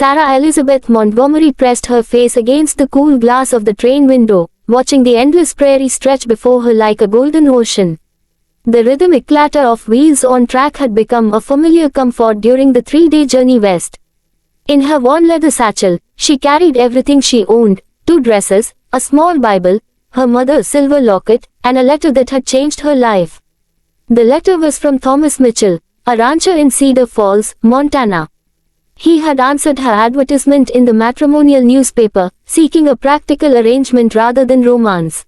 Sarah Elizabeth Montgomery pressed her face against the cool glass of the train window, watching the endless prairie stretch before her like a golden ocean. The rhythmic clatter of wheels on track had become a familiar comfort during the 3-day journey west. In her worn leather satchel, she carried everything she owned: 2 dresses, a small Bible, her mother's silver locket, and a letter that had changed her life. The letter was from Thomas Mitchell, a rancher in Cedar Falls, Montana. He had answered her advertisement in the matrimonial newspaper, seeking a practical arrangement rather than romance.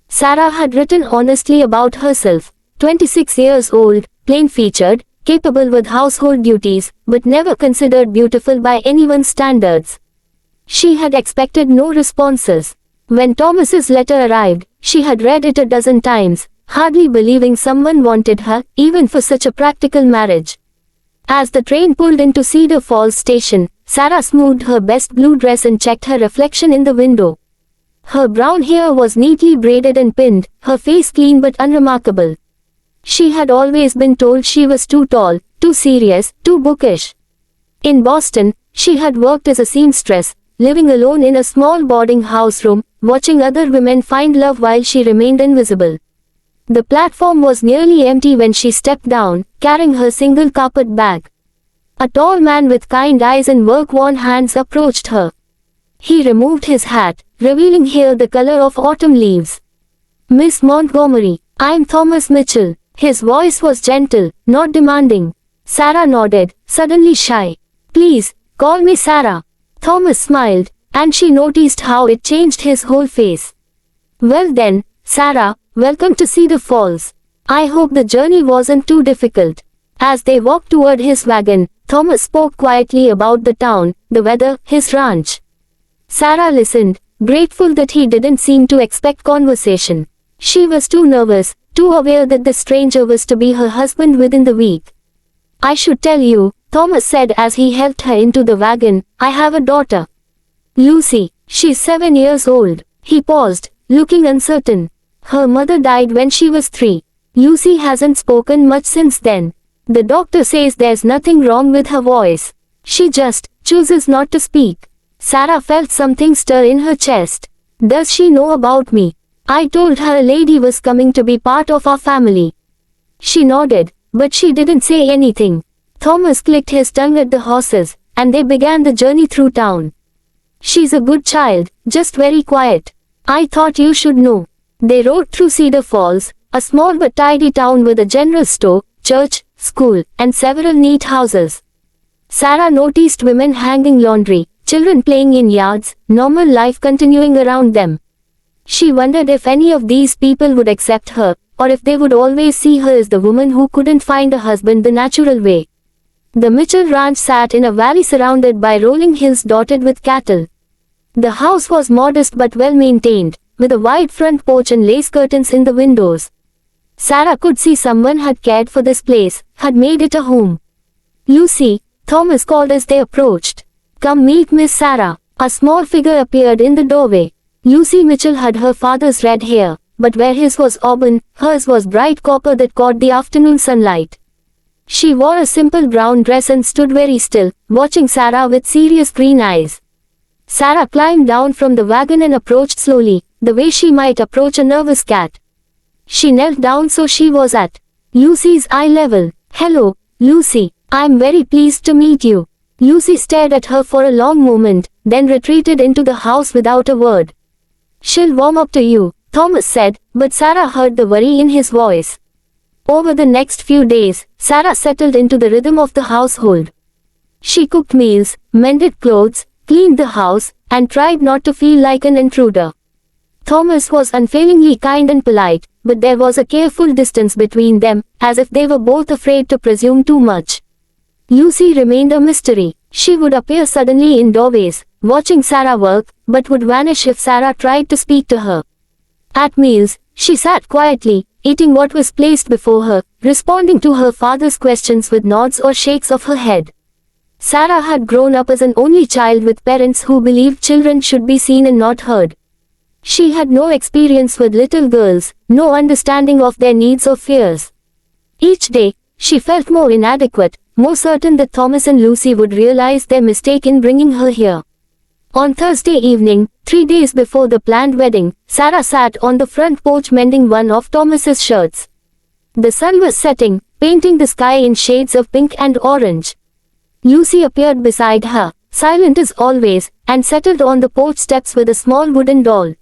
Sarah had written honestly about herself: 26 years old, plain-featured, capable with household duties, but never considered beautiful by anyone's standards. She had expected no responses. When Thomas's letter arrived, she had read it a dozen times, hardly believing someone wanted her, even for such a practical marriage. As the train pulled into Cedar Falls station, Sarah smoothed her best blue dress and checked her reflection in the window. Her brown hair was neatly braided and pinned, her face clean but unremarkable. She had always been told she was too tall, too serious, too bookish. In Boston, she had worked as a seamstress, living alone in a small boarding house room, watching other women find love while she remained invisible. The platform was nearly empty when she stepped down, carrying her single carpet bag. A tall man with kind eyes and work-worn hands approached her. He removed his hat, revealing hair the color of autumn leaves. "Miss Montgomery, I'm Thomas Mitchell." His voice was gentle, not demanding. Sarah nodded, suddenly shy. "Please, call me Sarah." Thomas smiled, and she noticed how it changed his whole face. "Well then, Sarah, welcome to Cedar Falls. I hope the journey wasn't too difficult." As they walked toward his wagon, Thomas spoke quietly about the town, the weather, his ranch. Sarah listened, grateful that he didn't seem to expect conversation. She was too nervous, too aware that the stranger was to be her husband within the week. "I should tell you," Thomas said as he helped her into the wagon, "I have a daughter. Lucy. She's 7 years old." He paused, looking uncertain. "Her mother died when she was 3. Lucy hasn't spoken much since then. The doctor says there's nothing wrong with her voice. She just chooses not to speak." Sarah felt something stir in her chest. "Does she know about me? I told her a lady was coming to be part of our family." She nodded, but she didn't say anything. Thomas clicked his tongue at the horses, and they began the journey through town. "She's a good child, just very quiet. I thought you should know." They rode through Cedar Falls, a small but tidy town with a general store, church, school, and several neat houses. Sarah noticed women hanging laundry, children playing in yards, normal life continuing around them. She wondered if any of these people would accept her, or if they would always see her as the woman who couldn't find a husband the natural way. The Mitchell ranch sat in a valley surrounded by rolling hills dotted with cattle. The house was modest but well maintained, with a wide front porch and lace curtains in the windows. Sarah could see someone had cared for this place, had made it a home. "Lucy," Thomas called as they approached. "Come meet Miss Sarah." A small figure appeared in the doorway. Lucy Mitchell had her father's red hair, but where his was auburn, hers was bright copper that caught the afternoon sunlight. She wore a simple brown dress and stood very still, watching Sarah with serious green eyes. Sarah climbed down from the wagon and approached slowly, the way she might approach a nervous cat. She knelt down so she was at Lucy's eye level. "Hello, Lucy. I'm very pleased to meet you." Lucy stared at her for a long moment, then retreated into the house without a word. "She'll warm up to you," Thomas said, but Sarah heard the worry in his voice. Over the next few days, Sarah settled into the rhythm of the household. She cooked meals, mended clothes, cleaned the house, and tried not to feel like an intruder. Thomas was unfailingly kind and polite, but there was a careful distance between them, as if they were both afraid to presume too much. Lucy remained a mystery. She would appear suddenly in doorways, watching Sarah work, but would vanish if Sarah tried to speak to her. At meals, she sat quietly, eating what was placed before her, responding to her father's questions with nods or shakes of her head. Sarah had grown up as an only child with parents who believed children should be seen and not heard. She had no experience with little girls, no understanding of their needs or fears. Each day, she felt more inadequate, more certain that Thomas and Lucy would realize their mistake in bringing her here. On Thursday evening, 3 days before the planned wedding, Sarah sat on the front porch mending one of Thomas's shirts. The sun was setting, painting the sky in shades of pink and orange. Lucy appeared beside her, silent as always, and settled on the porch steps with a small wooden doll.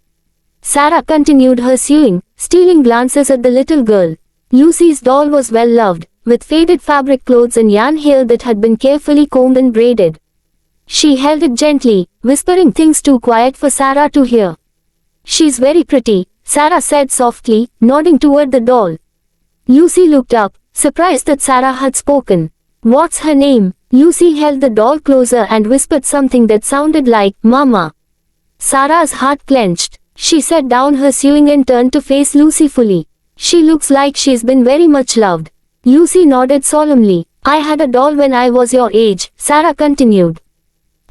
Sarah continued her sewing, stealing glances at the little girl. Lucy's doll was well loved, with faded fabric clothes and yarn hair that had been carefully combed and braided. She held it gently, whispering things too quiet for Sarah to hear. "She's very pretty," Sarah said softly, nodding toward the doll. Lucy looked up, surprised that Sarah had spoken. "What's her name?" Lucy held the doll closer and whispered something that sounded like, "Mama." Sarah's heart clenched. She set down her sewing and turned to face Lucy fully. "She looks like she's been very much loved." Lucy nodded solemnly. "I had a doll when I was your age," Sarah continued.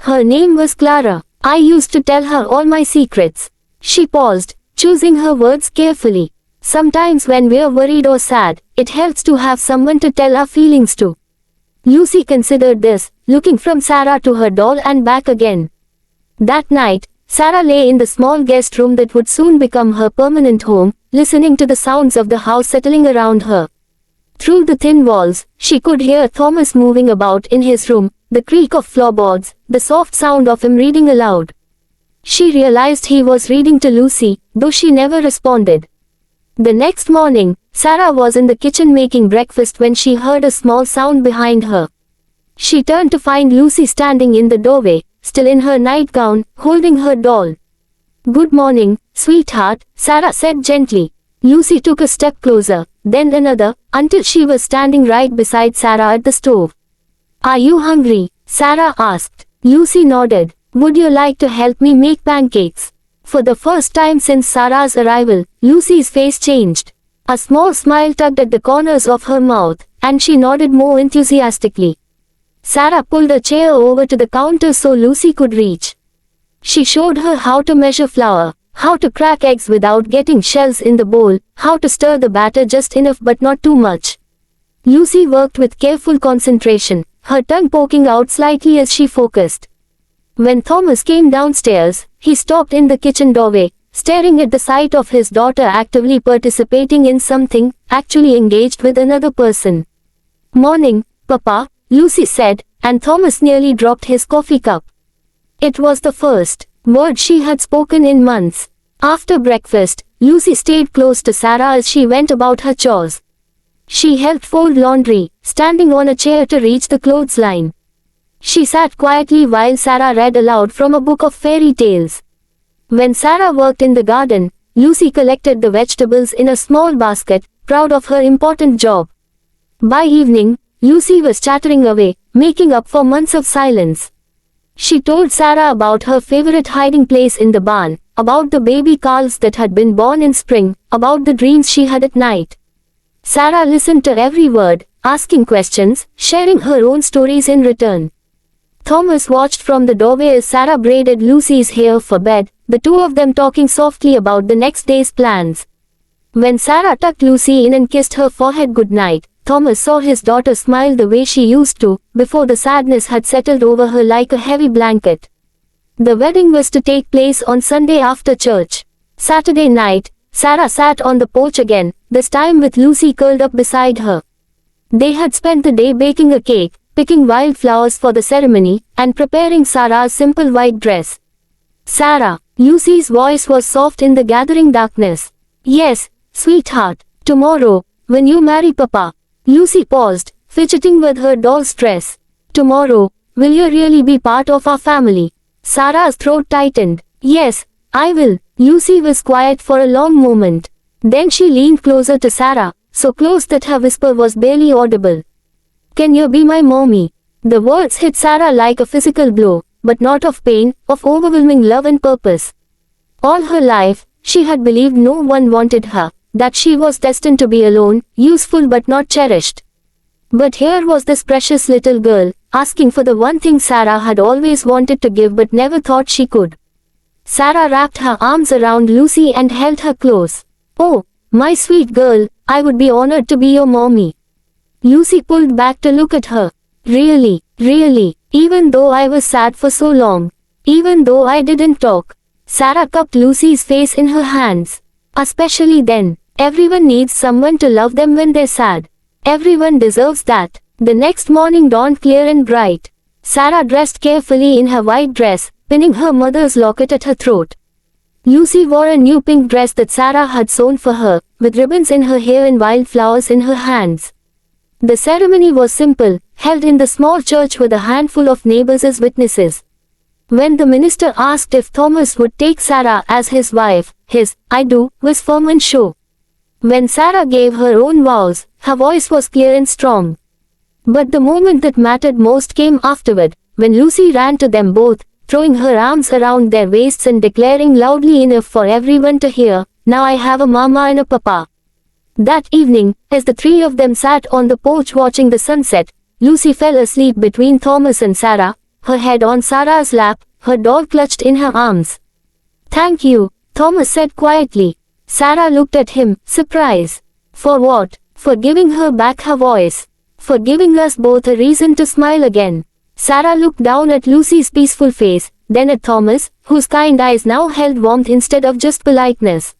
"Her name was Clara. I used to tell her all my secrets." She paused, choosing her words carefully. "Sometimes when we're worried or sad, it helps to have someone to tell our feelings to." Lucy considered this, looking from Sarah to her doll and back again. That night, Sarah lay in the small guest room that would soon become her permanent home, listening to the sounds of the house settling around her. Through the thin walls, she could hear Thomas moving about in his room, the creak of floorboards, the soft sound of him reading aloud. She realized he was reading to Lucy, though she never responded. The next morning, Sarah was in the kitchen making breakfast when she heard a small sound behind her. She turned to find Lucy standing in the doorway, still in her nightgown, holding her doll. "Good morning, sweetheart," Sarah said gently. Lucy took a step closer, then another, until she was standing right beside Sarah at the stove. "Are you hungry?" Sarah asked. Lucy nodded. "Would you like to help me make pancakes?" For the first time since Sarah's arrival, Lucy's face changed. A small smile tugged at the corners of her mouth, and she nodded more enthusiastically. Sarah pulled a chair over to the counter so Lucy could reach. She showed her how to measure flour, how to crack eggs without getting shells in the bowl, how to stir the batter just enough but not too much. Lucy worked with careful concentration, her tongue poking out slightly as she focused. When Thomas came downstairs, he stopped in the kitchen doorway, staring at the sight of his daughter actively participating in something, actually engaged with another person. "Morning, Papa," Lucy said, and Thomas nearly dropped his coffee cup. It was the first word she had spoken in months. After breakfast, Lucy stayed close to Sarah as she went about her chores. She helped fold laundry, standing on a chair to reach the clothesline. She sat quietly while Sarah read aloud from a book of fairy tales. When Sarah worked in the garden, Lucy collected the vegetables in a small basket, proud of her important job. By evening, Lucy was chattering away, making up for months of silence. She told Sarah about her favorite hiding place in the barn, about the baby calves that had been born in spring, about the dreams she had at night. Sarah listened to every word, asking questions, sharing her own stories in return. Thomas watched from the doorway as Sarah braided Lucy's hair for bed, the two of them talking softly about the next day's plans. When Sarah tucked Lucy in and kissed her forehead goodnight, Thomas saw his daughter smile the way she used to, before the sadness had settled over her like a heavy blanket. The wedding was to take place on Sunday after church. Saturday night, Sarah sat on the porch again, this time with Lucy curled up beside her. They had spent the day baking a cake, picking wildflowers for the ceremony, and preparing Sarah's simple white dress. "Sarah," Lucy's voice was soft in the gathering darkness. "Yes, sweetheart, tomorrow, when you marry Papa." Lucy paused, fidgeting with her doll's dress. "Tomorrow, will you really be part of our family?" Sarah's throat tightened. "Yes, I will." Lucy was quiet for a long moment. Then she leaned closer to Sarah, so close that her whisper was barely audible. "Can you be my mommy?" The words hit Sarah like a physical blow, but not of pain, of overwhelming love and purpose. All her life, she had believed no one wanted her, that she was destined to be alone, useful but not cherished. But here was this precious little girl, asking for the one thing Sarah had always wanted to give but never thought she could. Sarah wrapped her arms around Lucy and held her close. "Oh, my sweet girl, I would be honored to be your mommy." Lucy pulled back to look at her. Really, even though I was sad for so long, even though I didn't talk. Sarah cupped Lucy's face in her hands. Especially then, everyone needs someone to love them when they're sad. Everyone deserves that. The next morning dawned clear and bright. Sarah dressed carefully in her white dress, pinning her mother's locket at her throat. Lucy wore a new pink dress that Sarah had sewn for her, with ribbons in her hair and wildflowers in her hands. The ceremony was simple, held in the small church with a handful of neighbors as witnesses. When the minister asked if Thomas would take Sarah as his wife, his "I do" was firm and sure. When Sarah gave her own vows, her voice was clear and strong. But the moment that mattered most came afterward, when Lucy ran to them both, throwing her arms around their waists and declaring loudly enough for everyone to hear, "Now I have a mama and a papa." That evening, as the three of them sat on the porch watching the sunset, Lucy fell asleep between Thomas and Sarah, her head on Sarah's lap, her doll clutched in her arms. "Thank you," Thomas said quietly. Sarah looked at him, surprised. "For what?" "For giving her back her voice. For giving us both a reason to smile again." Sarah looked down at Lucy's peaceful face, then at Thomas, whose kind eyes now held warmth instead of just politeness.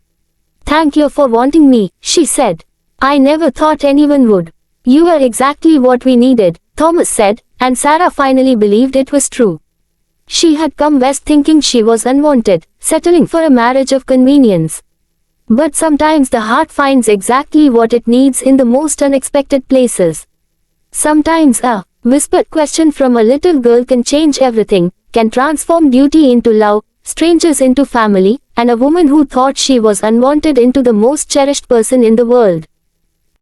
"Thank you for wanting me," she said. "I never thought anyone would." "You were exactly what we needed," Thomas said, and Sarah finally believed it was true. She had come west thinking she was unwanted, settling for a marriage of convenience. But sometimes the heart finds exactly what it needs in the most unexpected places. Sometimes a whispered question from a little girl can change everything, can transform duty into love, strangers into family, and a woman who thought she was unwanted into the most cherished person in the world.